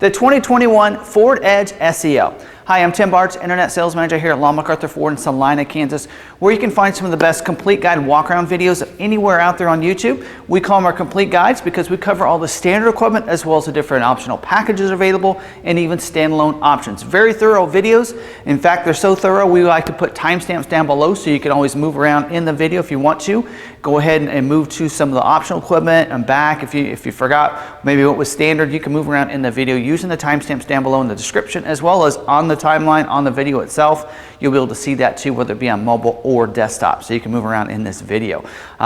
The 2021 Ford Edge SEL. Hi, I'm Tim Bartz, Internet Sales Manager here at McArthur Ford in Salina, Kansas, where you can find some of the best complete guide walk-around videos anywhere out there on YouTube. We call them our complete guides because we cover all the standard equipment as well as the different optional packages available and even standalone options. Very thorough videos. In fact, they're so thorough we like to put timestamps down below so you can always move around in the video if you want to. Go ahead and move to some of the optional equipment and back. If you forgot maybe what was standard, you can move around in the video using the timestamps down below in the description as well as on the timeline on the video itself. You'll be able to see that too, whether it be on mobile or desktop, so you can move around in this video.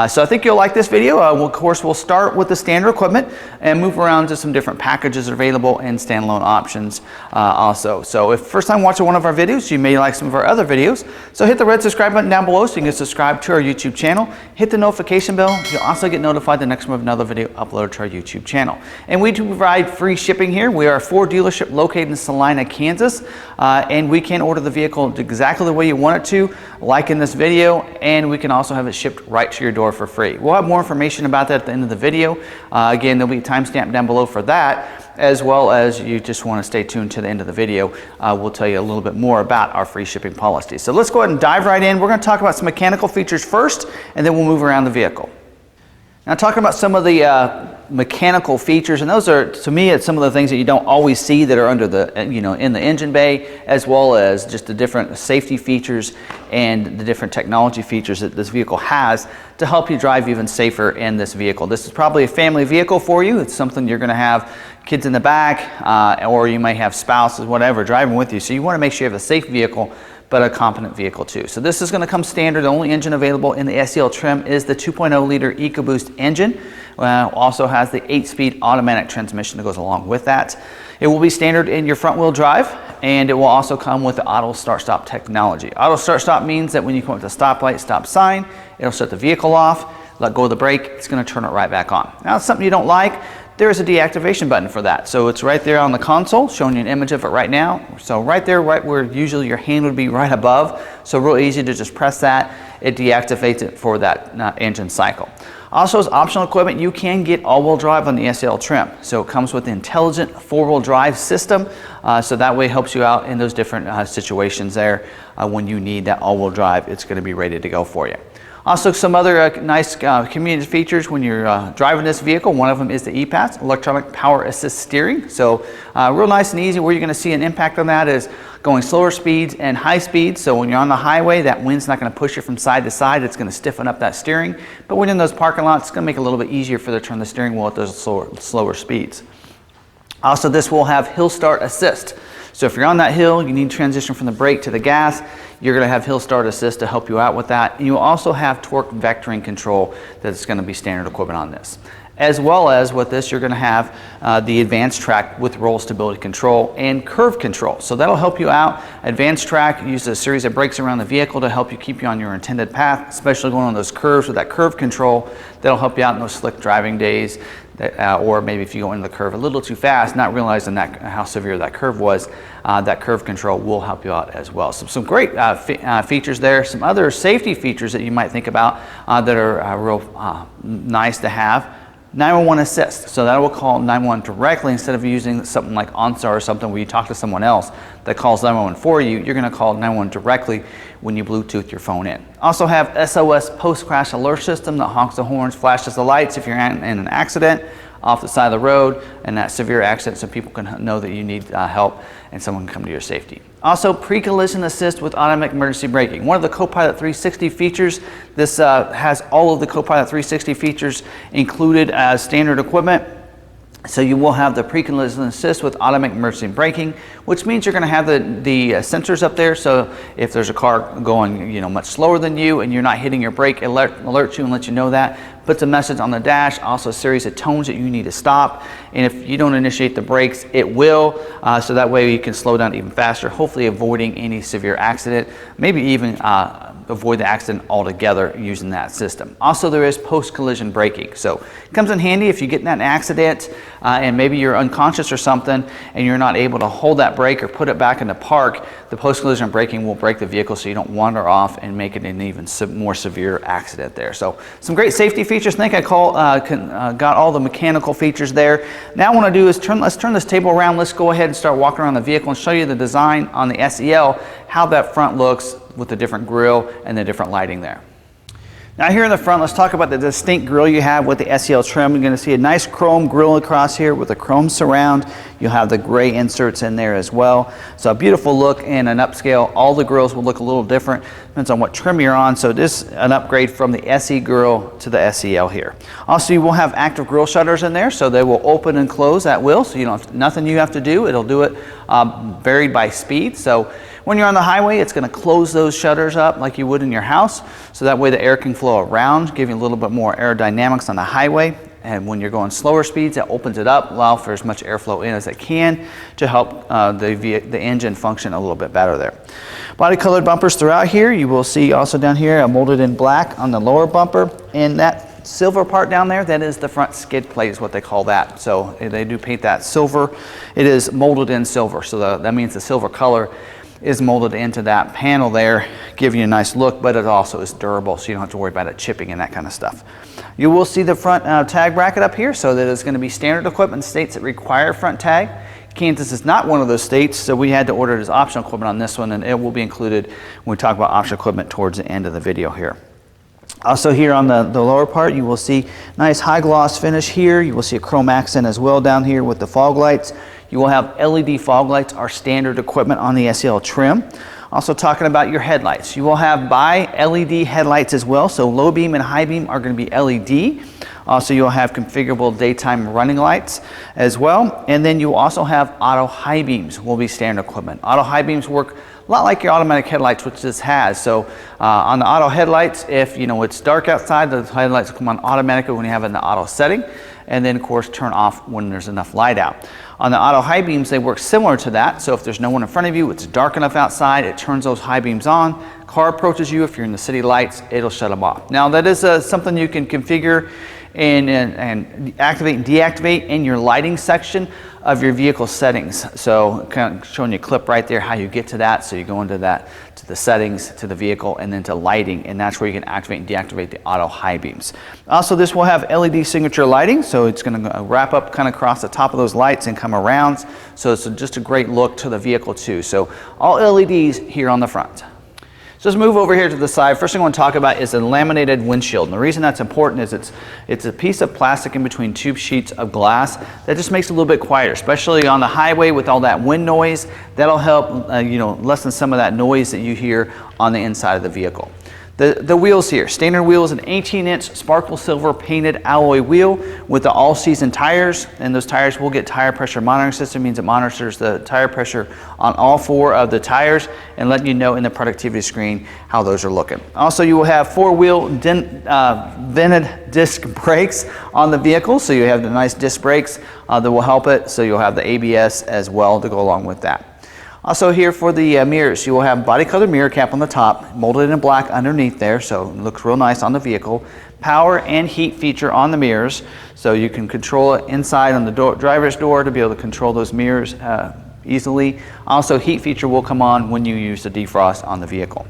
So I think you'll like this video. Of course, we'll start with the standard equipment and move around to some different packages available and standalone options also. So if first time watching one of our videos, you may like some of our other videos. So hit the red subscribe button down below so you can subscribe to our YouTube channel. Hit the notification bell. You'll also get notified the next time we have another video uploaded to our YouTube channel. And we do provide free shipping here. We are a Ford dealership located in Salina, Kansas, and we can order the vehicle exactly the way you want it to, like in this video, and we can also have it shipped right to your door for free. We'll have more information about that at the end of the video. Again, there'll be a timestamp down below for that, as well as you just want to stay tuned to the end of the video. We'll tell you a little bit more about our free shipping policy. So let's go ahead and dive right in. We're going to talk about some mechanical features first, and then we'll move around the vehicle. Now, talking about some of the mechanical features, and those are, to me, it's some of the things that you don't always see that are under the, in the engine bay, as well as just the different safety features and the different technology features that this vehicle has to help you drive even safer in this vehicle. This is probably a family vehicle for you. It's something you're going to have kids in the back, or you may have spouses, whatever, driving with you. So you want to make sure you have a safe vehicle, but a competent vehicle too. So this is going to come standard. The only engine available in the SEL trim is the 2.0 liter EcoBoost engine. Also has the 8-speed automatic transmission that goes along with that. It will be standard in your front wheel drive, and it will also come with the auto start stop technology. Auto start stop means that when you come up to the stoplight, stop sign, it'll shut the vehicle off, let go of the brake, it's going to turn it right back on. Now, it's something you don't like, there is a deactivation button for that. So it's right there on the console, showing you an image of it right now. So right there, right where usually your hand would be right above. So real easy to just press that. It deactivates it for that engine cycle. Also, as optional equipment, you can get all-wheel drive on the SEL trim. So it comes with the intelligent four-wheel drive system. So that way it helps you out in those different situations there. When you need that all-wheel drive, it's going to be ready to go for you. Also, some other nice community features when you're driving this vehicle. One of them is the EPAS, electronic power assist steering. So real nice and easy. Where you're going to see an impact on that is going slower speeds and high speeds. So when you're on the highway, that wind's not going to push you from side to side. It's going to stiffen up that steering. But when in those parking lots, it's going to make it a little bit easier for you to turn the steering wheel at those slower speeds. Also, this will have hill start assist. So if you're on that hill, you need to transition from the brake to the gas, you're going to have hill start assist to help you out with that. And you also have torque vectoring control that's going to be standard equipment on this. As well as with this, you're going to have the advanced track with roll stability control and curve control. So that'll help you out. Advanced track uses a series of brakes around the vehicle to help you keep you on your intended path, especially going on those curves with that curve control. That'll help you out in those slick driving days. Or maybe if you go into the curve a little too fast, not realizing how severe that curve was, that curve control will help you out as well. So some great features there. Some other safety features that you might think about that are real nice to have. 911 assist, so that will call 911 directly instead of using something like OnStar or something where you talk to someone else that calls 911 for you. You're going to call 911 directly when you Bluetooth your phone in. Also have SOS post-crash alert system that honks the horns, flashes the lights if you're in an accident off the side of the road and that severe accident, so people can know that you need help and someone can come to your safety. Also, pre-collision assist with automatic emergency braking. One of the Copilot 360 features. This has all of the Copilot 360 features included as standard equipment. So you will have the pre-collision assist with automatic emergency braking, which means you're going to have the sensors up there. So if there's a car going much slower than you and you're not hitting your brake, it alerts you and lets you know that. Puts a message on the dash, also a series of tones that you need to stop. And if you don't initiate the brakes, it will. So that way you can slow down even faster, hopefully avoiding any severe accident, maybe even avoid the accident altogether using that system. Also, there is post-collision braking. So it comes in handy if you get in an accident and maybe you're unconscious or something and you're not able to hold that brake or put it back into park, the post-collision braking will brake the vehicle so you don't wander off and make it an even more severe accident there. So some great safety features. I think I got all the mechanical features there. Now what I want to do is let's turn this table around. Let's go ahead and start walking around the vehicle and show you the design on the SEL, how that front looks with the different grille and the different lighting there. Now here in the front, let's talk about the distinct grille you have with the SEL trim. You're going to see a nice chrome grille across here with a chrome surround. You'll have the gray inserts in there as well. So a beautiful look and an upscale. All the grills will look a little different. Depends on what trim you're on. So this is an upgrade from the SE grille to the SEL here. Also, you will have active grille shutters in there, so they will open and close at will. So you don't nothing you have to do. It'll do it varied by speed. So when you're on the highway, it's going to close those shutters up like you would in your house, so that way the air can flow around, give you a little bit more aerodynamics on the highway. And when you're going slower speeds, it opens it up, allow for as much airflow in as it can to help the engine function a little bit better there. Body colored bumpers throughout here. You will see also down here molded in black on the lower bumper, and that silver part down there, that is the front skid plate is what they call that. So they do paint that silver. It is molded in silver, so that means the silver color is molded into that panel there, give you a nice look, but it also is durable, so you don't have to worry about it chipping and that kind of stuff. You will see the front tag bracket up here, so that it's going to be standard equipment states that require front tag. Kansas is not one of those states, so we had to order it as optional equipment on this one, and it will be included when we talk about optional equipment towards the end of the video here. Also here on the lower part, you will see nice high gloss finish here. You will see a chrome accent as well down here with the fog lights. You will have LED fog lights, our standard equipment on the SEL trim. Also talking about your headlights. You will have bi-LED headlights as well, so low beam and high beam are going to be LED. Also, you'll have configurable daytime running lights as well. And then you also have auto high beams will be standard equipment. Auto high beams work a lot like your automatic headlights, which this has. So on the auto headlights, if it's dark outside, the headlights will come on automatically when you have it in the auto setting, and then of course turn off when there's enough light out. On the auto high beams, they work similar to that. So if there's no one in front of you, it's dark enough outside, it turns those high beams on. Car approaches you, if you're in the city lights, it'll shut them off. Now that is something you can configure and activate and deactivate in your lighting section of your vehicle settings. So kind of showing you a clip right there how you get to that. So you go into that, to the settings, to the vehicle, and then to lighting, and that's where you can activate and deactivate the auto high beams. Also, this will have LED signature lighting, so it's going to wrap up kind of across the top of those lights and come around. So it's just a great look to the vehicle too. So all LEDs here on the front. So let's move over here to the side. First thing I want to talk about is a laminated windshield. And the reason that's important is it's a piece of plastic in between two sheets of glass that just makes it a little bit quieter, especially on the highway with all that wind noise. That'll help lessen some of that noise that you hear on the inside of the vehicle. The wheels here, standard wheels, an 18-inch sparkle silver painted alloy wheel with the all-season tires, and those tires will get tire pressure monitoring system, means it monitors the tire pressure on all four of the tires and letting you know in the productivity screen how those are looking. Also, you will have four-wheel vented disc brakes on the vehicle, so you have the nice disc brakes that will help it, so you'll have the ABS as well to go along with that. Also here for the mirrors, you will have body colored mirror cap on the top, molded in black underneath there, so it looks real nice on the vehicle. Power and heat feature on the mirrors, so you can control it inside on the driver's door to be able to control those mirrors easily. Also, heat feature will come on when you use the defrost on the vehicle.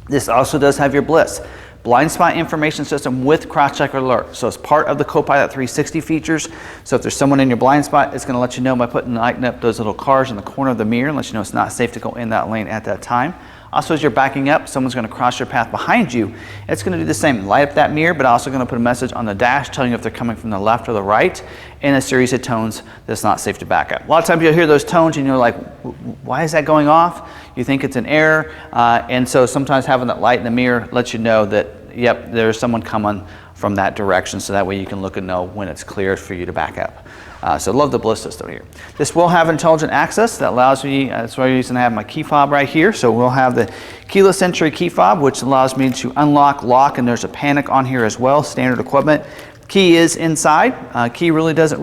This also does have your bliss. Blind spot information system with cross-check alert. So it's part of the Copilot 360 features. So if there's someone in your blind spot, it's going to let you know by lighting up those little cars in the corner of the mirror and let you know it's not safe to go in that lane at that time. Also, as you're backing up, someone's going to cross your path behind you. It's going to do the same. Light up that mirror, but also going to put a message on the dash telling you if they're coming from the left or the right in a series of tones that's not safe to back up. A lot of times you'll hear those tones and you're like, why is that going off? You think it's an error. And so sometimes having that light in the mirror lets you know that, yep, there's someone coming from that direction, so that way you can look and know when it's clear for you to back up. So love the bliss system here. This will have intelligent access that allows me, that's why I'm using to have my key fob right here. So we'll have the keyless entry key fob, which allows me to unlock, lock, and there's a panic on here as well, standard equipment. Key is inside. Key really doesn't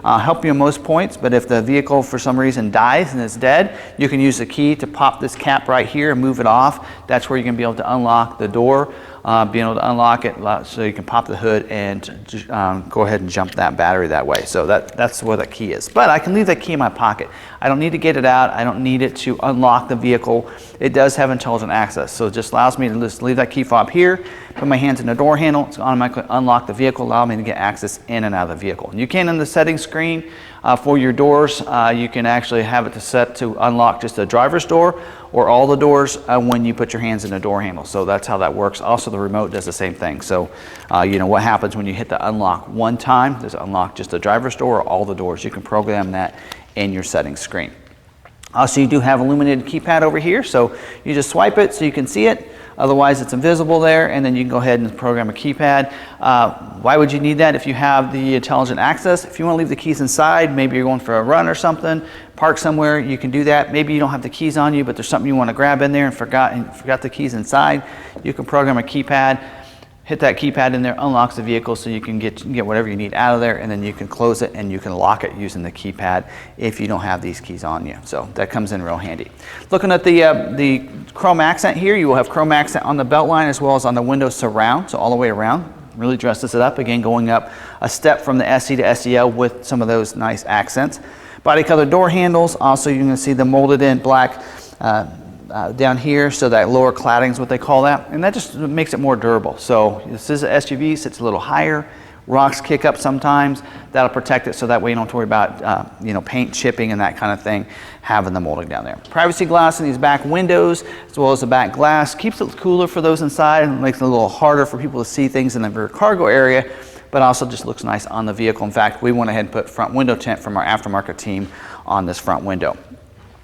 help you in most points, but if the vehicle for some reason dies and is dead, you can use the key to pop this cap right here and move it off. That's where you're going to be able to unlock the door, being able to unlock it so you can pop the hood and go ahead and jump that battery that way. So that's where the key is. But I can leave that key in my pocket. I don't need to get it out. I don't need it to unlock the vehicle. It does have intelligent access, so it just allows me to just leave that key fob here, put my hands in the door handle, it's automatically unlock the vehicle, allow me to get access in and out of the vehicle. And you can, in the settings screen for your doors, you can actually have it set to unlock just the driver's door or all the doors when you put your hands in the door handle. So that's how that works. Also, the remote does the same thing. So you know what happens when you hit the unlock one time. Does it unlock just the driver's door or all the doors? You can program that in your settings screen. Also, you do have illuminated keypad over here, so you just swipe it so you can see it. Otherwise, it's invisible there, and then you can go ahead and program a keypad. Why would you need that if you have the intelligent access? If you want to leave the keys inside, maybe you're going for a run or something, park somewhere, you can do that. Maybe you don't have the keys on you, but there's something you want to grab in there and forgot the keys inside. You can program a keypad. Hit that keypad in there, unlocks the vehicle so you can get whatever you need out of there, and then you can close it and you can lock it using the keypad if you don't have these keys on you. So that comes in real handy. Looking at the chrome accent here, you will have chrome accent on the belt line as well as on the window surround, so all the way around. Really dresses it up, again going up a step from the SE to SEL with some of those nice accents. Body color door handles, also you're going to see the molded in black down here, so that lower cladding is what they call that, and that just makes it more durable. So this is an SUV, sits a little higher, rocks kick up sometimes, that'll protect it so that way you don't have to worry about you know, paint chipping and that kind of thing, having the molding down there. Privacy glass in these back windows as well as the back glass keeps it cooler for those inside and makes it a little harder for people to see things in the rear cargo area, but also just looks nice on the vehicle. In fact, we went ahead and put front window tint from our aftermarket team on this front window.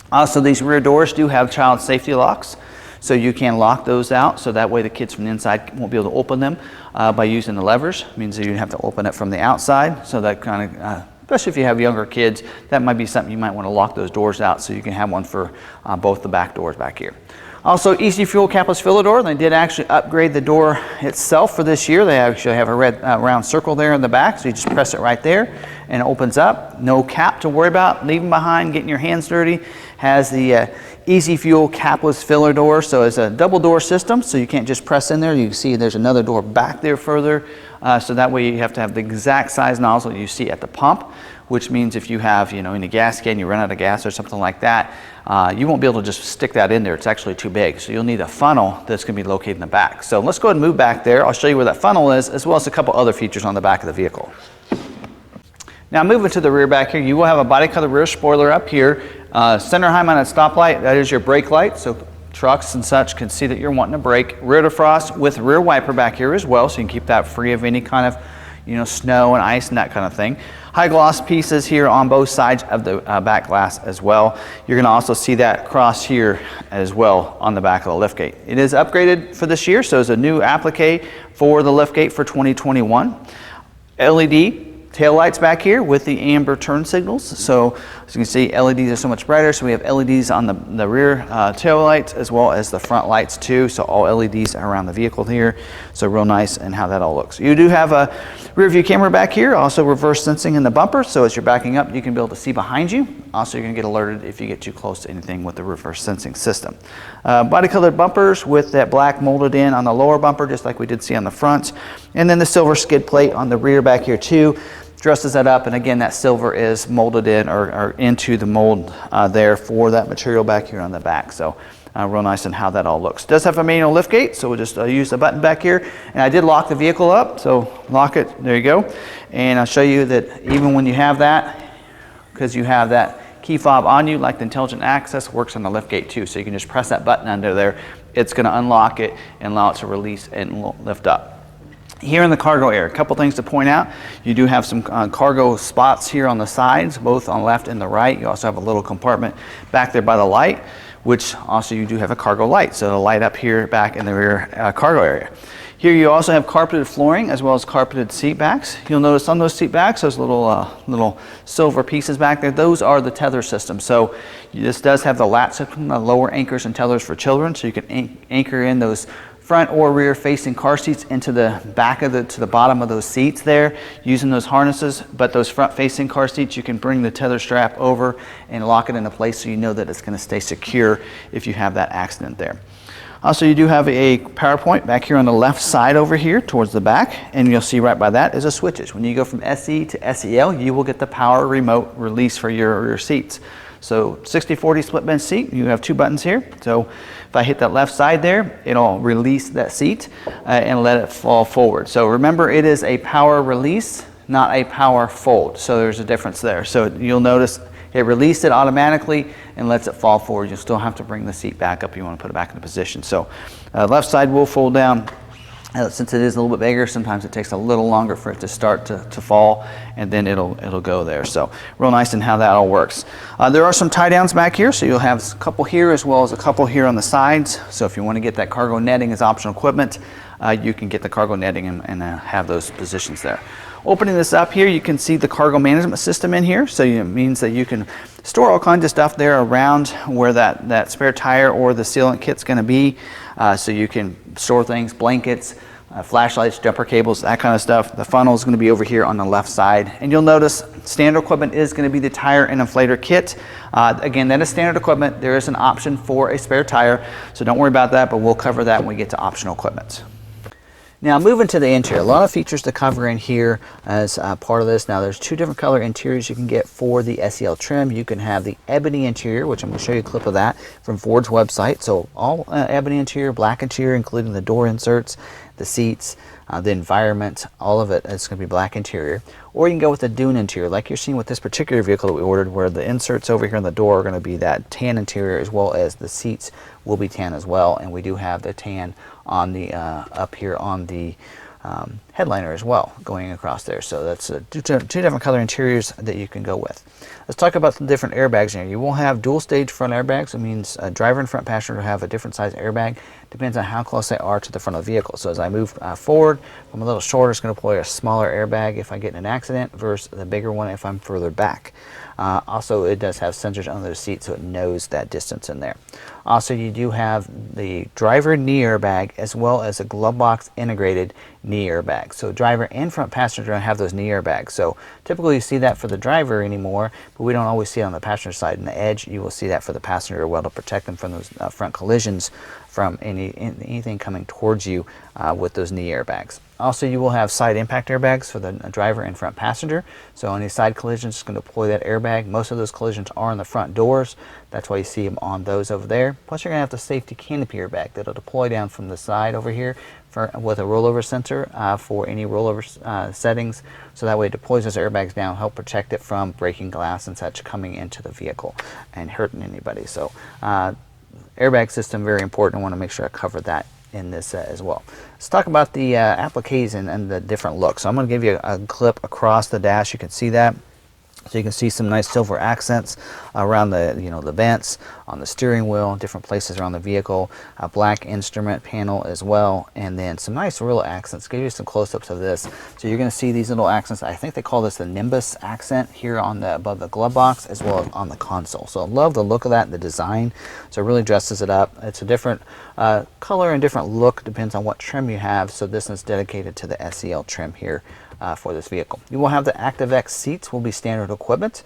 Also, these rear doors do have child safety locks, so you can lock those out, so that way the kids from the inside won't be able to open them by using the levers. It means that you have to open it from the outside, so that kind of, especially if you have younger kids, that might be something you might want to lock those doors out so you can have one for both the back doors back here. Also, Easy Fuel capless filler door. They did actually upgrade the door itself for this year. They actually have a red round circle there in the back, so you just press it right there and it opens up. No cap to worry about leaving behind, getting your hands dirty. Has the Easy Fuel capless filler door, so it's a double door system, so you can't just press in there. You can see there's another door back there further, so that way you have to have the exact size nozzle you see at the pump, which means if you have, you know, in a gas can, you run out of gas or something like that, you won't be able to just stick that in there. It's actually too big, so you'll need a funnel that's going to be located in the back. So let's go ahead and move back there. I'll show you where that funnel is, as well as a couple other features on the back of the vehicle. Now moving to the rear back here, you will have a body color rear spoiler up here. Center high mounted stoplight, that is your brake light, so trucks and such can see that you're wanting to brake. Rear defrost with rear wiper back here as well, so you can keep that free of any kind of, you know, snow and ice and that kind of thing. High gloss pieces here on both sides of the back glass as well. You're going to also see that cross here as well on the back of the liftgate. It is upgraded for this year, so it's a new applique for the liftgate for 2021. LED tail lights back here with the amber turn signals. So as you can see, LEDs are so much brighter. So we have LEDs on the rear tail lights as well as the front lights too. So all LEDs around the vehicle here. So real nice and how that all looks. You do have a rear view camera back here, also reverse sensing in the bumper. So as you're backing up, you can be able to see behind you. Also, you're going to get alerted if you get too close to anything with the reverse sensing system. Body colored bumpers with that black molded in on the lower bumper, just like we did see on the front. And then the silver skid plate on the rear back here too. Dresses that up, and again that silver is molded in or into the mold there for that material back here on the back. So real nice and how that all looks. It does have a manual lift gate, so we'll just use the button back here, and I did lock the vehicle up, so lock it, there you go. And I'll show you that even when you have that, because you have that key fob on you, like the intelligent access works on the lift gate too, so you can just press that button under there, it's going to unlock it and allow it to release and lift up. Here in the cargo area, a couple things to point out. You do have some cargo spots here on the sides, both on the left and the right. You also have a little compartment back there by the light, which also you do have a cargo light. So the light up here back in the rear cargo area. Here you also have carpeted flooring as well as carpeted seat backs. You'll notice on those seat backs, those little silver pieces back there, those are the tether system. So this does have the lat system, the lower anchors and tethers for children, so you can anchor in those front or rear facing car seats into the back of to the bottom of those seats there using those harnesses. But those front facing car seats, you can bring the tether strap over and lock it into place so you know that it's going to stay secure if you have that accident there. Also, you do have a power point back here on the left side over here towards the back, and you'll see right by that is a switches. When you go from SE to SEL, you will get the power remote release for your seats. So 60/40 split bench seat, you have 2 buttons here. So if I hit that left side there, it'll release that seat and let it fall forward. So remember, it is a power release, not a power fold. So there's a difference there. So you'll notice it released it automatically and lets it fall forward. You'll still have to bring the seat back up if you want to put it back into position. So left side will fold down. Since it is a little bit bigger, sometimes it takes a little longer for it to start to fall, and then it'll go there. So real nice in how that all works. There are some tie downs back here, so you'll have a couple here as well as a couple here on the sides. So if you want to get that cargo netting as optional equipment, you can get the cargo netting and have those positions there. Opening this up here, you can see the cargo management system in here. So it means that you can store all kinds of stuff there around where that spare tire or the sealant kit's going to be. So you can store things, blankets, flashlights, jumper cables, that kind of stuff. The funnel is going to be over here on the left side. And you'll notice standard equipment is going to be the tire and inflator kit. Again, that is standard equipment. There is an option for a spare tire, so don't worry about that, but we'll cover that when we get to optional equipment. Now moving to the interior, a lot of features to cover in here as part of this. Now there's 2 different color interiors you can get for the SEL trim. You can have the ebony interior, which I'm going to show you a clip of that from Ford's website. So all ebony interior, black interior, including the door inserts, the seats, the environment, all of it is going to be black interior. Or you can go with the dune interior, like you're seeing with this particular vehicle that we ordered, where the inserts over here on the door are going to be that tan interior, as well as the seats will be tan as well. And we do have the tan on the up here on the headliner as well, going across there. So that's two different color interiors that you can go with. Let's talk about the different airbags here. You will have dual stage front airbags. It means a driver and front passenger will have a different size airbag. Depends on how close they are to the front of the vehicle. So as I move forward, I'm a little shorter, it's going to deploy a smaller airbag if I get in an accident versus the bigger one if I'm further back. Also, it does have sensors under the seat, so it knows that distance in there. Also, you do have the driver knee airbag as well as a glove box integrated knee airbag. So driver and front passenger don't have those knee airbags. So typically you see that for the driver anymore, but we don't always see it on the passenger side. In the edge, you will see that for the passenger as well, to protect them from those front collisions from anything coming towards you with those knee airbags. Also, you will have side impact airbags for the driver and front passenger. So any side collisions, it's going to deploy that airbag. Most of those collisions are on the front doors. That's why you see them on those over there. Plus, you're going to have the safety canopy airbag that'll deploy down from the side over here with a rollover sensor for any rollover settings. So that way it deploys those airbags down, help protect it from breaking glass and such coming into the vehicle and hurting anybody. So airbag system, very important. I want to make sure I cover that in this as well. Let's talk about the appliques and the different looks. So I'm going to give you a clip across the dash. You can see that. So you can see some nice silver accents around the the vents, on the steering wheel, different places around the vehicle, a black instrument panel as well, and then some nice real accents. Give you some close-ups of this. So you're going to see these little accents. I think they call this the Nimbus accent here on the above the glove box as well as on the console. So I love the look of that, the design. So it really dresses it up. It's a different color and different look, depends on what trim you have. So this is dedicated to the SEL trim here. For this vehicle. You will have the ActiveX seats, will be standard equipment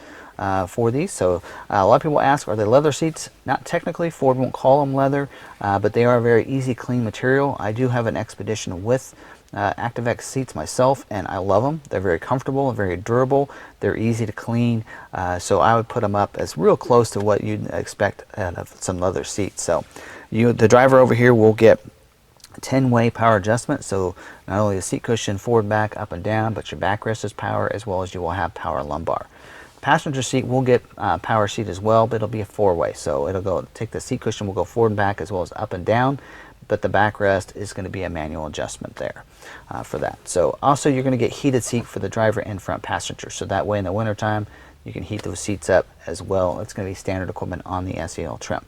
for these. So a lot of people ask, are they leather seats? Not technically, Ford won't call them leather, but they are a very easy, clean material. I do have an Expedition with ActiveX seats myself, and I love them. They're very comfortable and very durable. They're easy to clean, so I would put them up as real close to what you'd expect out of some leather seats. So the driver over here will get 10-way power adjustment, so not only the seat cushion forward, back, up and down, but your backrest is power, as well as you will have power lumbar. Passenger seat will get power seat as well, but it'll be a 4-way, so it'll go take the seat cushion will go forward and back as well as up and down, but the backrest is going to be a manual adjustment there for that. So also you're going to get heated seat for the driver and front passenger, so that way in the wintertime you can heat those seats up as well. It's going to be standard equipment on the SEL trim.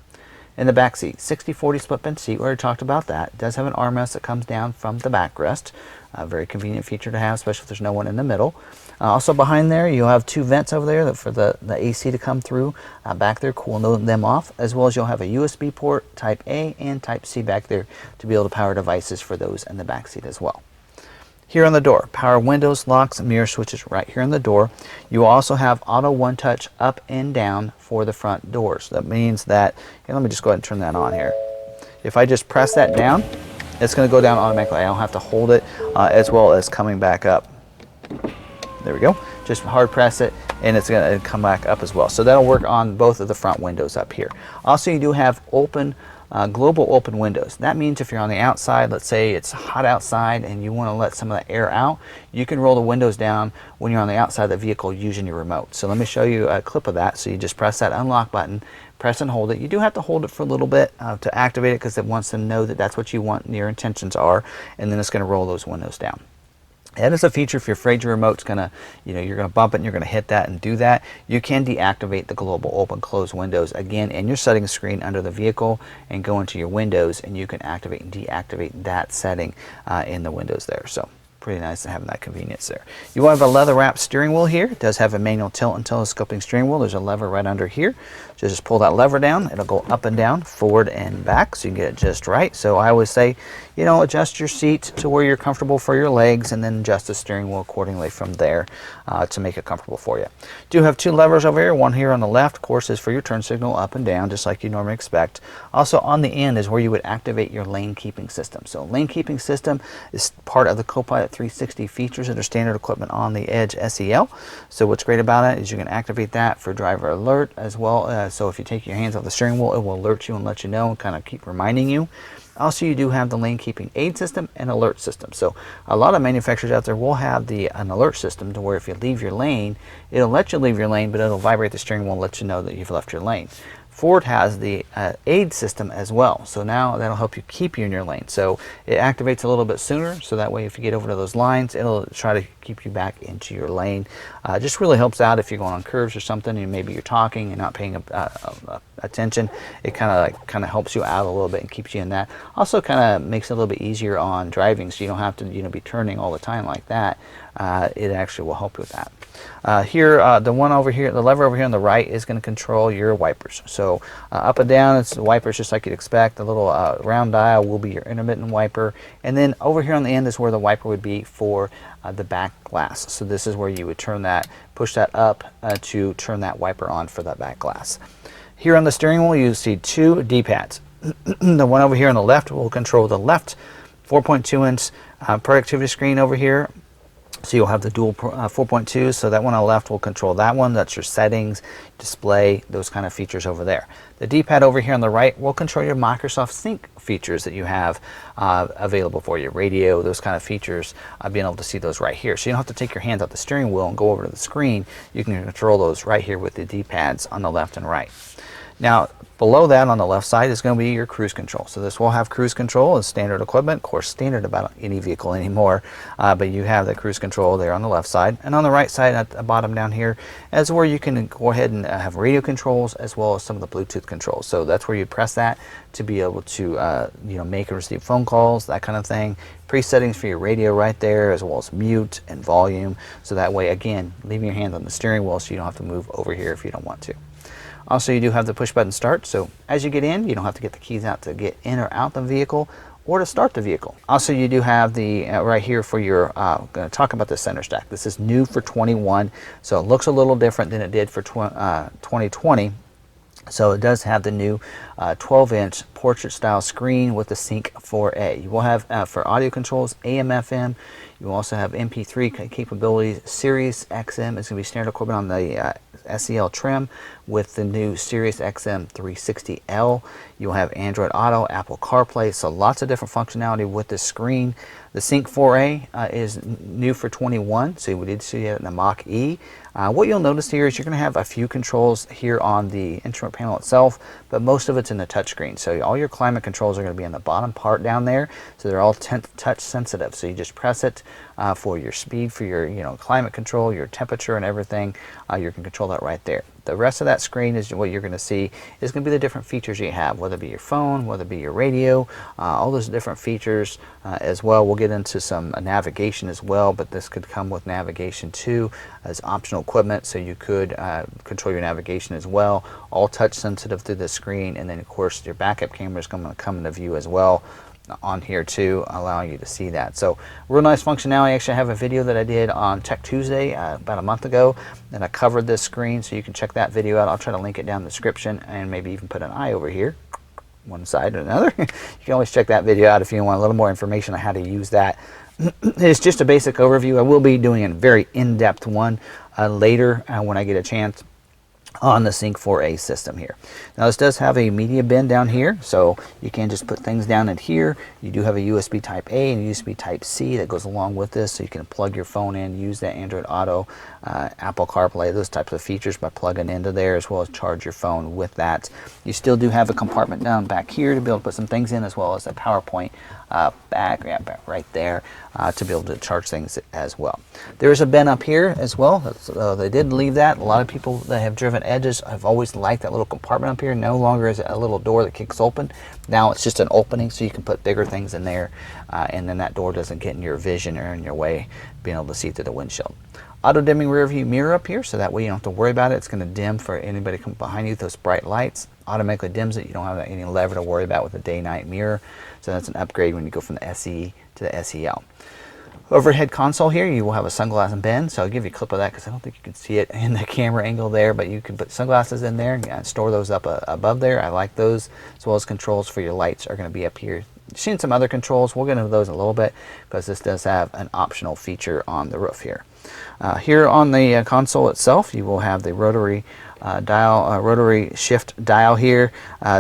In the back seat, 60/40 split bench seat. We already talked about that. It does have an armrest that comes down from the backrest. A very convenient feature to have, especially if there's no one in the middle. Also behind there, you'll have two vents over there for the AC to come through. Back there, cooling them off, as well as you'll have a USB port, Type A and Type C back there to be able to power devices for those in the back seat as well. Here on the door, power windows, locks, and mirror switches right here on the door. You will also have auto one-touch up and down for the front doors. That means that, here, let me just go ahead and turn that on here. If I just press that down, it's going to go down automatically. I don't have to hold it, as well as coming back up. There we go. Just hard press it and it's going to come back up as well. So that'll work on both of the front windows up here. Also, you do have open, global open windows. That means if you're on the outside, let's say it's hot outside and you want to let some of the air out, you can roll the windows down when you're on the outside of the vehicle using your remote. So let me show you a clip of that. So you just press that unlock button, press and hold it. You do have to hold it for a little bit to activate it, because it wants to know that that's what you want and your intentions are, and then it's going to roll those windows down. That is a feature if you're afraid your remote's gonna, you're gonna bump it and you're gonna hit that and do that. You can deactivate the global open close windows again in your settings screen under the vehicle and go into your windows, and you can activate and deactivate that setting in the windows there. So pretty nice to have that convenience there. You will have a leather wrapped steering wheel here. It does have a manual tilt and telescoping steering wheel. There's a lever right under here. So just pull that lever down. It'll go up and down, forward and back, so you can get it just right. So I always say, adjust your seat to where you're comfortable for your legs, and then adjust the steering wheel accordingly from there to make it comfortable for you. Do have two levers over here. One here on the left, of course, is for your turn signal up and down, just like you normally expect. Also on the end is where you would activate your lane keeping system. So lane keeping system is part of the Copilot 360 features that are standard equipment on the Edge SEL. So what's great about it is you can activate that for driver alert as well. So if you take your hands off the steering wheel, it will alert you and let you know and kind of keep reminding you. Also, you do have the lane keeping aid system and alert system. So a lot of manufacturers out there will have an alert system to where if you leave your lane, it'll let you leave your lane, but it'll vibrate the steering wheel and let you know that you've left your lane. Ford has the aid system as well, so now that'll help you keep you in your lane. So it activates a little bit sooner, so that way if you get over to those lines, it'll try to keep you back into your lane. Just really helps out if you're going on curves or something, and maybe you're talking and not paying attention. It kind of helps you out a little bit and keeps you in that. Also kind of makes it a little bit easier on driving, so you don't have to be turning all the time like that. It actually will help you with that. The one over here, the lever over here on the right, is going to control your wipers. So up and down, it's the wipers just like you'd expect. The little round dial will be your intermittent wiper, and then over here on the end is where the wiper would be for the back glass. So this is where you would turn that, push that up to turn that wiper on for that back glass. Here on the steering wheel, you see two D-pads. The one over here on the left will control the left 4.2-inch productivity screen over here. So you'll have the dual 4.2, so that one on the left will control that one. That's your settings, display, those kind of features over there. The D-pad over here on the right will control your Microsoft Sync features that you have available for you. Radio, those kind of features, being able to see those right here. So you don't have to take your hands off the steering wheel and go over to the screen. You can control those right here with the D-pads on the left and right. Now, below that on the left side is going to be your cruise control. So this will have cruise control as standard equipment. Of course, standard about any vehicle anymore, but you have the cruise control there on the left side. And on the right side at the bottom down here is where you can go ahead and have radio controls as well as some of the Bluetooth controls. So that's where you press that to be able to make and receive phone calls, that kind of thing. Presettings for your radio right there, as well as mute and volume. So that way, again, leaving your hand on the steering wheel so you don't have to move over here if you don't want to. Also, you do have the push button start, so as you get in, you don't have to get the keys out to get in or out the vehicle or to start the vehicle. Also, you do have the right here for your, I'm going to talk about the center stack. This is new for 21, so it looks a little different than it did for 2020. So it does have the new 12-inch portrait-style screen with the Sync 4A. You will have, for audio controls, AM, FM. You will also have MP3 capabilities. Sirius XM is going to be standard equipment on the SEL trim with the new Sirius XM 360L. You'll have Android Auto, Apple CarPlay, so lots of different functionality with this screen. The Sync 4A is new for 21, so we did see it in the Mach-E. What you'll notice here is you're going to have a few controls here on the instrument panel itself, but most of it's in the touchscreen. So all your climate controls are going to be in the bottom part down there, so they're all touch sensitive. So you just press it for your speed, for your climate control, your temperature and everything. You can control that right there. The rest of that screen is what you're going to see is going to be the different features you have, whether it be your phone, whether it be your radio, all those different features as well. We'll get into some navigation as well, but this could come with navigation too as optional equipment, so you could control your navigation as well. All touch sensitive through the screen, and then of course your backup camera is going to come into view as well on here too, allowing you to see that. So real nice functionality. Actually, I have a video that I did on Tech Tuesday about a month ago, and I covered this screen, so you can check that video out. I'll try to link it down in the description, and maybe even put an eye over here, one side or another. You can always check that video out if you want a little more information on how to use that. It's just a basic overview. I will be doing a very in-depth one later when I get a chance on the Sync 4A system here. Now this does have a media bin down here, so you can just put things down in here. You do have a USB Type A and a USB Type C that goes along with this, so you can plug your phone in, use that Android Auto, Apple CarPlay, those types of features by plugging into there, as well as charge your phone with that. You still do have a compartment down back here to be able to put some things in, as well as a PowerPoint back right there to be able to charge things as well. There is a bin up here as well. They did leave that. A lot of people that have driven Edges have always liked that little compartment up here. No longer is it a little door that kicks open. Now it's just an opening, so you can put bigger things in there, and then that door doesn't get in your vision or in your way, being able to see through the windshield. Auto dimming rear view mirror up here, so that way you don't have to worry about it. It's going to dim for anybody coming behind you. Those bright lights automatically dims it. You don't have any lever to worry about with the day-night mirror, so that's an upgrade when you go from the SE to the SEL. Overhead console here, you will have a sunglass bin, so I'll give you a clip of that because I don't think you can see it in the camera angle there, but you can put sunglasses in there and store those up above there. I like those, as well as controls for your lights are going to be up here. You've seen some other controls. We'll get into those in a little bit because this does have an optional feature on the roof here. Here on the console itself, you will have the rotary rotary shift dial here,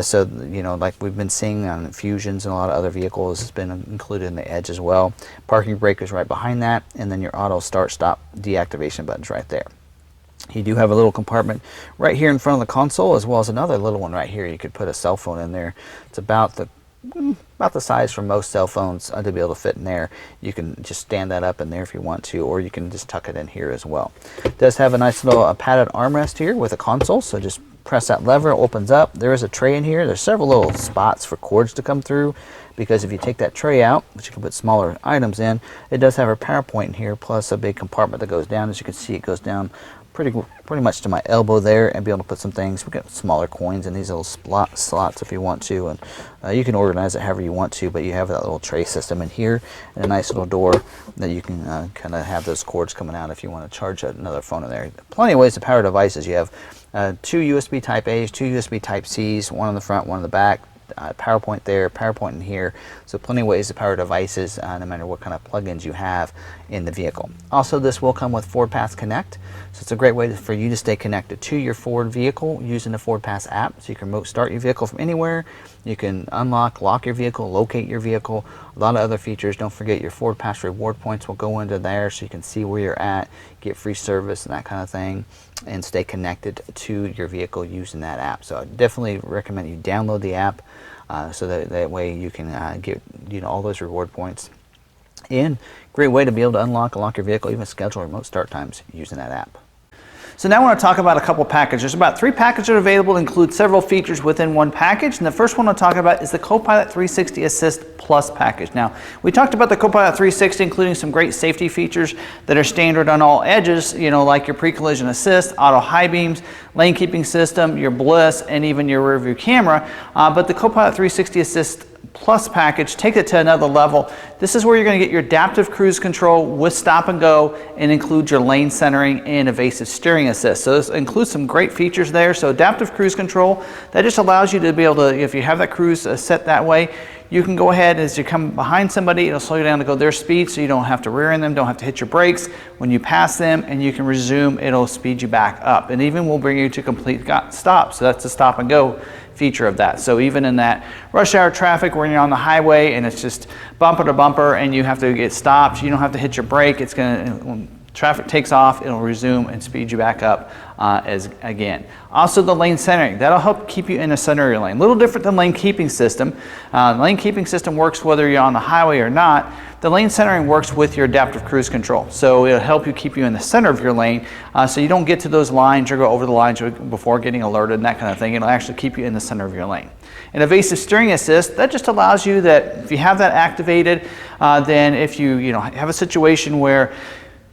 so you know, like we've been seeing on Fusions and a lot of other vehicles, it's been included in the Edge as well. Parking brake is right behind that, and then your auto start stop deactivation buttons right there. You do have a little compartment right here in front of the console, as well as another little one right here. You could put a cell phone in there. It's about the size for most cell phones to be able to fit in there. You can just stand that up in there if you want to, or you can just tuck it in here as well. It does have a nice little padded armrest here with a console, so just press that lever, it opens up. There is a tray in here. There's several little spots for cords to come through, because if you take that tray out, which you can put smaller items in, it does have a power point in here, plus a big compartment that goes down. As you can see, it goes down pretty much to my elbow there, and be able to put some things. We got smaller coins in these little slots if you want to, and you can organize it however you want to, but you have that little tray system in here, and a nice little door that you can kind of have those cords coming out if you want to charge another phone in there. Plenty of ways to power devices. You have 2 USB Type A's, 2 USB Type C's, one on the front, one on the back. PowerPoint there, PowerPoint in here, so plenty of ways to power devices no matter what kind of plugins you have in the vehicle. Also, this will come with Ford Pass Connect, so it's a great way for you to stay connected to your Ford vehicle using the Ford Pass app. So you can remote start your vehicle from anywhere, you can lock your vehicle, locate your vehicle, a lot of other features. Don't forget your Ford Pass reward points will go into there, so you can see where you're at, get free service and that kind of thing, and stay connected to your vehicle using that app. So I definitely recommend you download the app, so that way you can get all those reward points. And great way to be able to unlock and lock your vehicle, even schedule remote start times using that app. So now I want to talk about a couple packages. There's about 3 packages that are available, include several features within one package. And the first one I'll talk about is the Copilot 360 Assist Plus package. Now, we talked about the Copilot 360, including some great safety features that are standard on all Edges, like your pre-collision assist, auto high beams, lane keeping system, your bliss, and even your rear view camera. But the Copilot 360 Assist Plus package takes it to another level. This is where you're going to get your adaptive cruise control with stop and go, and include your lane centering and evasive steering assist. So this includes some great features there. So adaptive cruise control, that just allows you to be able to, if you have that cruise set that way, you can go ahead as you come behind somebody, it'll slow you down to go their speed, so you don't have to rear end them, don't have to hit your brakes. When you pass them and you can resume, it'll speed you back up, and even will bring you to complete stop. So that's the stop and go feature of that. So even in that rush hour traffic when you're on the highway and it's just bumper to bumper and you have to get stopped, you don't have to hit your brake. It's going to traffic takes off, it'll resume and speed you back up again. Also the lane centering, that'll help keep you in a center of your lane. A little different than lane keeping system. Lane keeping system works whether you're on the highway or not. The lane centering works with your adaptive cruise control. So it'll help you keep you in the center of your lane so you don't get to those lines or go over the lines before getting alerted and that kind of thing. It'll actually keep you in the center of your lane. And evasive steering assist, that just allows you that if you have that activated, then if you have a situation where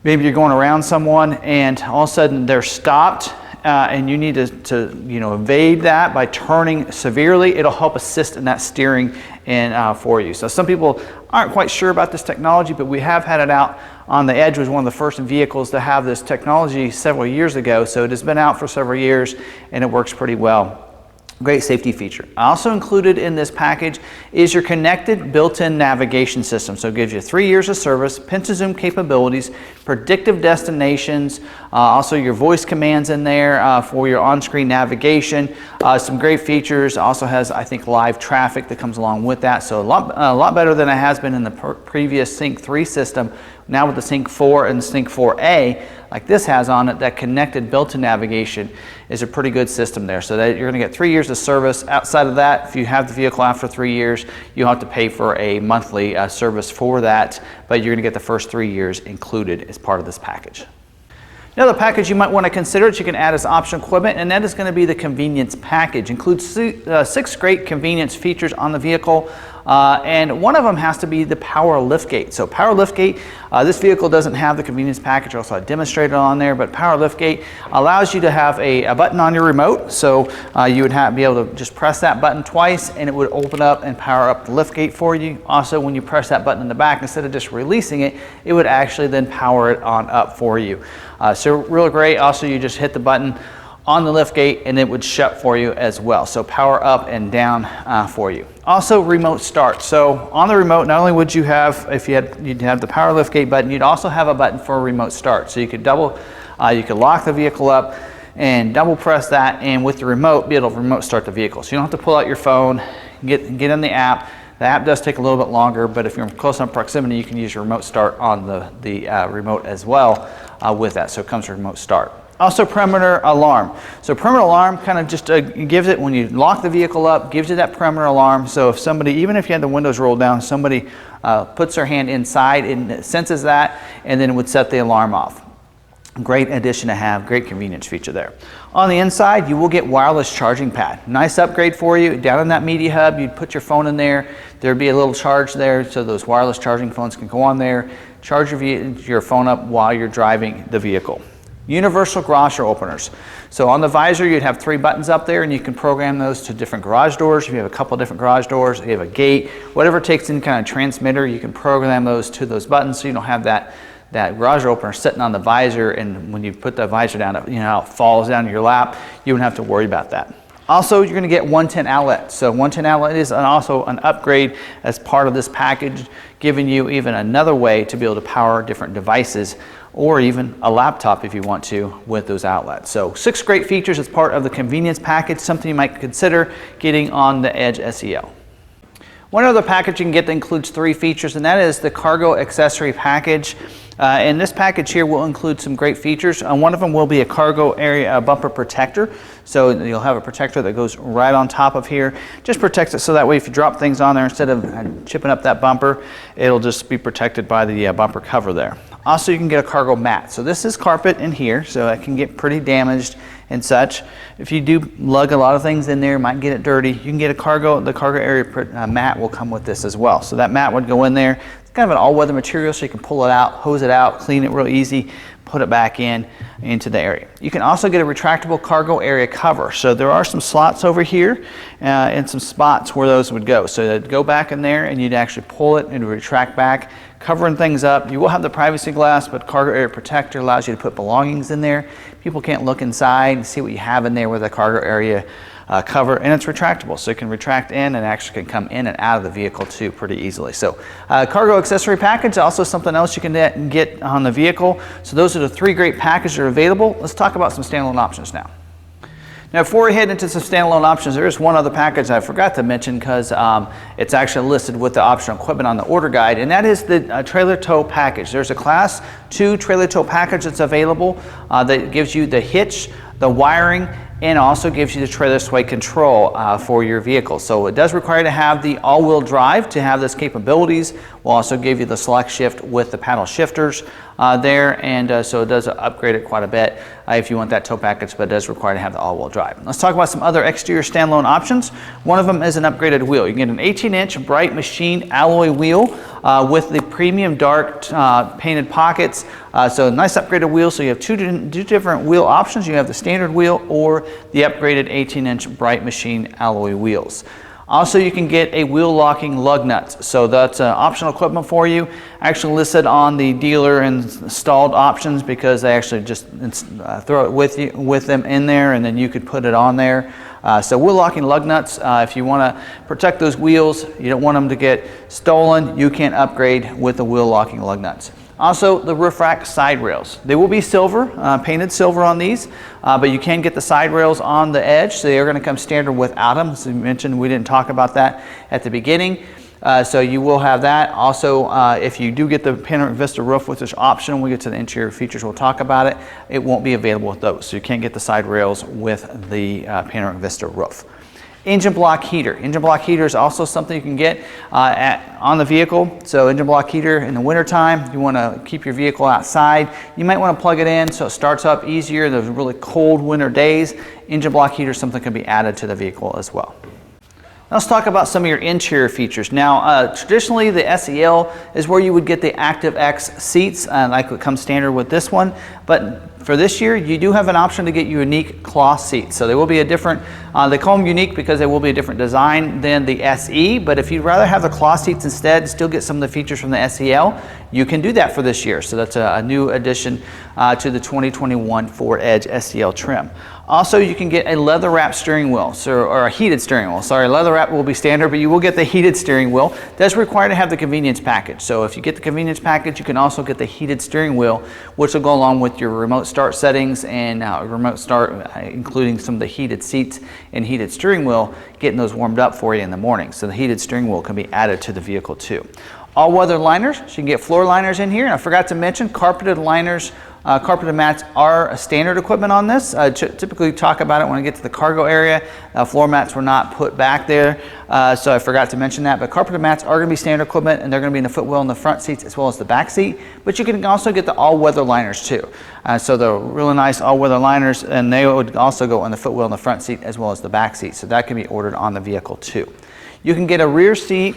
maybe you're going around someone and all of a sudden they're stopped and you need to evade that by turning severely, it'll help assist in that steering and for you. So some people aren't quite sure about this technology, but we have had it out on the Edge. Was one of the first vehicles to have this technology several years ago. So it has been out for several years and it works pretty well. Great safety feature. Also included in this package is your connected built-in navigation system. So it gives you 3 years of service, pinch to zoom capabilities, predictive destinations, also your voice commands in there for your on-screen navigation. Some great features. Also has, I think, live traffic that comes along with that. So a lot better than it has been in the previous Sync 3 system. Now with the Sync 4 and Sync 4A, like this has on it, that connected built-in navigation is a pretty good system there. So that you're going to get 3 years of service. Outside of that, if you have the vehicle after 3 years, you'll have to pay for a monthly service for that, but you're going to get the first 3 years included as part of this package. Another package you might want to consider that you can add as optional equipment, and that is going to be the convenience package. Includes 6 great convenience features on the vehicle, and one of them has to be the power liftgate. So power liftgate, this vehicle doesn't have the convenience package, also I demonstrated on there, but power liftgate allows you to have a button on your remote. So you would be able to just press that button twice and it would open up and power up the liftgate for you. Also, when you press that button in the back, instead of just releasing it, it would actually then power it on up for you. So real great. Also, you just hit the button on the lift gate and it would shut for you as well. So power up and down for you. Also remote start. So on the remote, not only would you have, you'd have the power lift gate button, you'd also have a button for a remote start. So you could you could lock the vehicle up and double press that, and with the remote be able to remote start the vehicle. So you don't have to pull out your phone, get in the app. The app does take a little bit longer, but if you're in close enough proximity, you can use your remote start on the remote as well with that. So it comes with remote start. Also perimeter alarm. So perimeter alarm kind of just gives it, when you lock the vehicle up, gives you that perimeter alarm. So if somebody, even if you had the windows rolled down, somebody puts their hand inside and it senses that and then it would set the alarm off. Great addition to have, great convenience feature there. On the inside, you will get wireless charging pad. Nice upgrade for you. Down in that media hub, you'd put your phone in there. There'd be a little charge there, so those wireless charging phones can go on there, charge your phone up while you're driving the vehicle. Universal garage door openers. So on the visor, you'd have 3 buttons up there, and you can program those to different garage doors. If you have a couple different garage doors, if you have a gate, whatever it takes in kind of transmitter, you can program those to those buttons, so you don't have that garage door opener sitting on the visor, and when you put the visor down, it falls down to your lap. You wouldn't have to worry about that. Also, you're going to get 110 outlet. So 110 outlet is also an upgrade as part of this package, giving you even another way to be able to power different devices, or even a laptop if you want to, with those outlets. So 6 great features as part of the convenience package, something you might consider getting on the Edge SEL. One other package you can get that includes 3 features, and that is the cargo accessory package. And this package here will include some great features. One of them will be a cargo area bumper protector. So you'll have a protector that goes right on top of here. Just protects it so that way if you drop things on there, instead of chipping up that bumper, it'll just be protected by the bumper cover there. Also, you can get a cargo mat. So this is carpet in here, so it can get pretty damaged and such. If you do lug a lot of things in there, might get it dirty, you can get the cargo area mat will come with this as well. So that mat would go in there. It's kind of an all-weather material, so you can pull it out, hose it out, clean it real easy, put it back into the area. You can also get a retractable cargo area cover. So there are some slots over here and some spots where those would go. So they'd go back in there and you'd actually pull it and retract back, covering things up. You will have the privacy glass, but cargo area protector allows you to put belongings in there. People can't look inside and see what you have in there with a cargo area cover, and it's retractable, so it can retract in and actually can come in and out of the vehicle too pretty easily. So cargo accessory package, also something else you can get on the vehicle. So those are the 3 great packages that are available. Let's talk about some standalone options now. Now, before we head into some standalone options, there is one other package I forgot to mention because it's actually listed with the optional equipment on the order guide, and that is the trailer tow package. There's a Class 2 trailer tow package that's available that gives you the hitch, the wiring, and also gives you the trailer sway control for your vehicle. So it does require to have the all-wheel drive to have those capabilities. We'll also give you the select shift with the paddle shifters there, and so it does upgrade it quite a bit if you want that tow package, but it does require to have the all-wheel drive. Let's talk about some other exterior standalone options. One of them is an upgraded wheel. You can get an 18-inch bright machine alloy wheel with the premium dark painted pockets. So a nice upgraded wheel. So you have two different wheel options. You have the standard wheel or the upgraded 18-inch bright machine alloy wheels. Also, you can get a wheel locking lug nuts. So that's optional equipment for you. Actually listed on the dealer installed options because they actually just throw it with them in there, and then you could put it on there. So wheel locking lug nuts, if you want to protect those wheels, you don't want them to get stolen, you can upgrade with the wheel locking lug nuts. Also, the roof rack side rails. They will be silver, painted silver on these, but you can get the side rails on the edge. So they're going to come standard without them. As you mentioned, we didn't talk about that at the beginning. So you will have that. Also, if you do get the Panoramic Vista roof, which is optional, when we get to the interior features, we'll talk about it. It won't be available with those. So you can't get the side rails with the Panoramic Vista roof. Engine block heater. Engine block heater is also something you can get on the vehicle. So engine block heater in the wintertime, you want to keep your vehicle outside. You might want to plug it in so it starts up easier in those really cold winter days. Engine block heater is something that can be added to the vehicle as well. Let's talk about some of your interior features. Now, traditionally the SEL is where you would get the ActiveX seats, like it comes standard with this one. But for this year, you do have an option to get unique cloth seats. So they will be a different, they call them unique because they will be a different design than the SE. But if you'd rather have the cloth seats instead, still get some of the features from the SEL, you can do that for this year. So that's a new addition to the 2021 Ford Edge SEL trim. Also, you can get a leather wrap steering wheel, or a heated steering wheel. Sorry, leather wrap will be standard, but you will get the heated steering wheel. That's required to have the convenience package. So if you get the convenience package, you can also get the heated steering wheel, which will go along with your remote start settings and remote start, including some of the heated seats and heated steering wheel, getting those warmed up for you in the morning. So the heated steering wheel can be added to the vehicle too. All-weather liners, so you can get floor liners in here. And I forgot to mention, carpeted liners, carpeted mats are a standard equipment on this. Typically talk about it when I get to the cargo area. Floor mats were not put back there, so I forgot to mention that. But carpeted mats are going to be standard equipment, and they're going to be in the footwell in the front seats as well as the back seat. But you can also get the all-weather liners too. So the really nice all-weather liners, and they would also go in the footwell in the front seat as well as the back seat. So that can be ordered on the vehicle too. You can get a rear seat,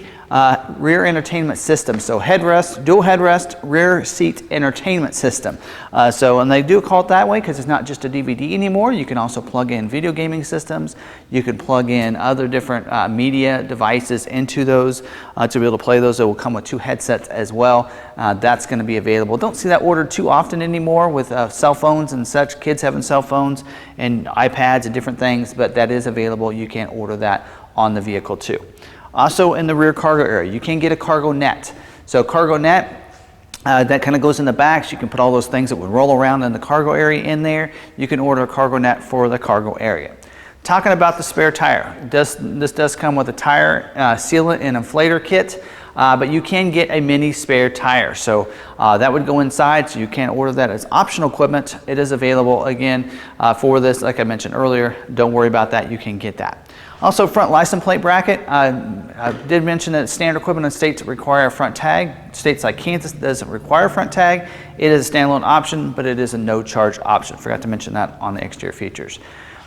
rear entertainment system. So headrest, dual headrest, rear seat entertainment system. And they do call it that way because it's not just a DVD anymore. You can also plug in video gaming systems. You can plug in other different media devices into those to be able to play those. It will come with 2 headsets as well. That's going to be available. Don't see that ordered too often anymore with cell phones and such. Kids having cell phones and iPads and different things, but that is available. You can order that on the vehicle too. Also in the rear cargo area, you can get a cargo net. So cargo net, that kind of goes in the back, so you can put all those things that would roll around in the cargo area in there. You can order a cargo net for the cargo area. Talking about the spare tire, this does come with a tire sealant and inflator kit, but you can get a mini spare tire. So that would go inside, so you can order that as optional equipment. It is available again for this, like I mentioned earlier. Don't worry about that, you can get that. Also, front license plate bracket. I did mention that standard equipment in states that require a front tag. States like Kansas doesn't require a front tag. It is a standalone option, but it is a no-charge option. Forgot to mention that on the exterior features.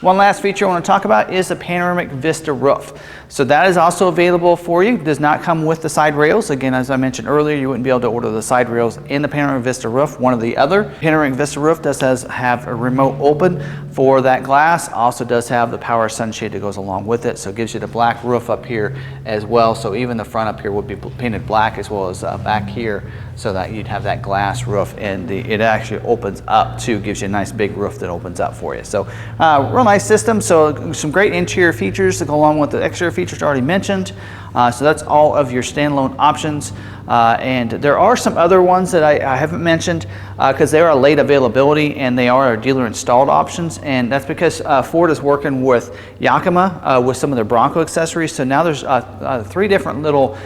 One last feature I want to talk about is the Panoramic Vista roof. So that is also available for you. It does not come with the side rails. Again, as I mentioned earlier, you wouldn't be able to order the side rails in the Panoramic Vista roof, one or the other. Panoramic Vista roof does have a remote open for that glass. Also does have the power sunshade that goes along with it. So it gives you the black roof up here as well. So even the front up here would be painted black as well as back here, so that you'd have that glass roof, and it actually opens up too, gives you a nice big roof that opens up for you. So real nice system, so some great interior features to go along with the exterior features already mentioned. So that's all of your standalone options. And there are some other ones that I haven't mentioned because they are late availability and they are dealer installed options. And that's because Ford is working with Yakima with some of their Bronco accessories. So now there's 3 different little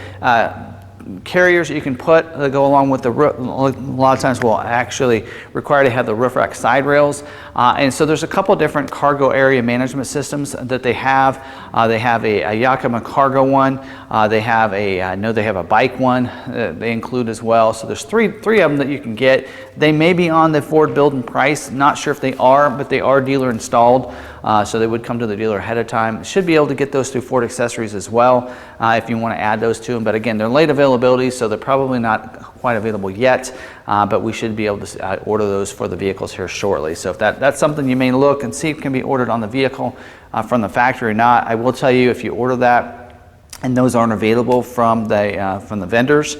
carriers that you can put that go along with the roof. A lot of times will actually require to have the roof rack side rails. And so there's a couple different cargo area management systems that they have. They have a Yakima cargo one. They have I know they have a bike one they include as well. So there's three of them that you can get. They may be on the Ford build and price. Not sure if they are, but they are dealer installed. So they would come to the dealer ahead of time. Should be able to get those through Ford Accessories as well if you want to add those to them. But again, they're late availability, so they're probably not quite available yet. But we should be able to order those for the vehicles here shortly. So if that's something you may look and see if it can be ordered on the vehicle from the factory or not, I will tell you if you order that and those aren't available from the vendors,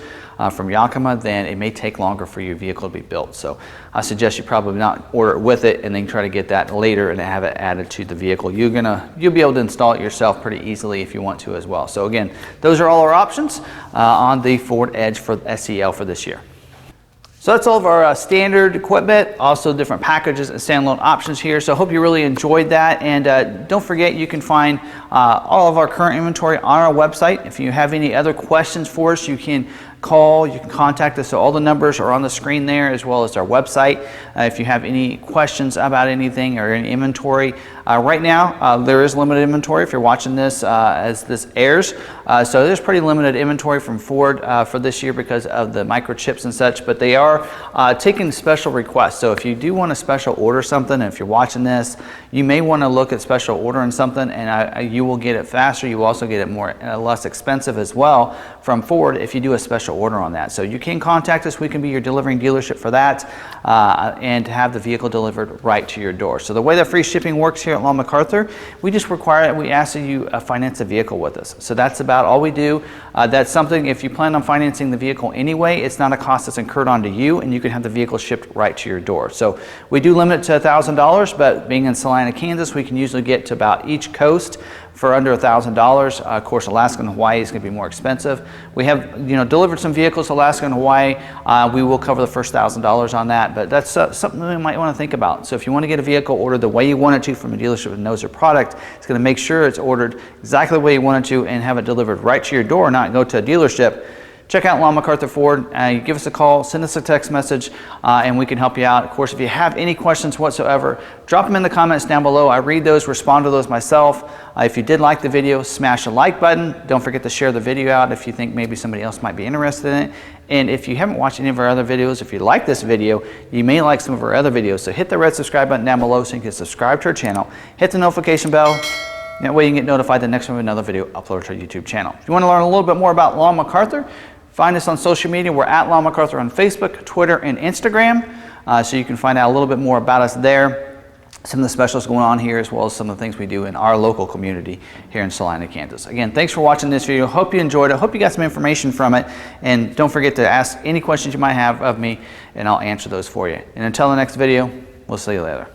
from Yakima, then it may take longer for your vehicle to be built. So I suggest you probably not order it with it and then try to get that later and have it added to the vehicle. You'll be able to install it yourself pretty easily if you want to as well. So again, those are all our options on the Ford Edge for SEL for this year. So that's all of our standard equipment, also different packages and standalone options here. So I hope you really enjoyed that. And don't forget, you can find all of our current inventory on our website. If you have any other questions for us, you can call, you can contact us. So all the numbers are on the screen there, as well as our website. If you have any questions about anything or any inventory, right now there is limited inventory if you're watching this as this airs. So there's pretty limited inventory from Ford for this year because of the microchips and such, but they are taking special requests. So if you do want to special order something, and if you're watching this, you may want to look at special ordering something, and you will get it faster. You will also get it more less expensive as well from Ford if you do a special order on that. So you can contact us. We can be your delivering dealership for that and have the vehicle delivered right to your door. So the way that free shipping works here at McArthur, we just require, we ask that you finance a vehicle with us. So that's about all we do. That's something, if you plan on financing the vehicle anyway, it's not a cost that's incurred onto you, and you can have the vehicle shipped right to your door. So we do limit it to $1,000, but being in Salina, Kansas, we can usually get to about each coast for under $1,000. Of course, Alaska and Hawaii is going to be more expensive. We have delivered some vehicles to Alaska and Hawaii. We will cover the first $1,000 on that, but that's something we might want to think about. So if you want to get a vehicle ordered the way you want it to from a dealership that knows their product, it's going to make sure it's ordered exactly the way you want it to and have it delivered right to your door, not go to a dealership. Check out McArthur Ford. You give us a call, send us a text message, and we can help you out. Of course, if you have any questions whatsoever, drop them in the comments down below. I read those, respond to those myself. If you did like the video, smash the like button. Don't forget to share the video out if you think maybe somebody else might be interested in it. And if you haven't watched any of our other videos, if you like this video, you may like some of our other videos. So hit the red subscribe button down below so you can subscribe to our channel. Hit the notification bell. That way you can get notified the next time we have another video uploaded to our YouTube channel. If you want to learn a little bit more about McArthur, find us on social media. We're at McArthur on Facebook, Twitter, and Instagram. So you can find out a little bit more about us there. Some of the specials going on here, as well as some of the things we do in our local community here in Salina, Kansas. Again, thanks for watching this video. Hope you enjoyed it. Hope you got some information from it. And don't forget to ask any questions you might have of me, and I'll answer those for you. And until the next video, we'll see you later.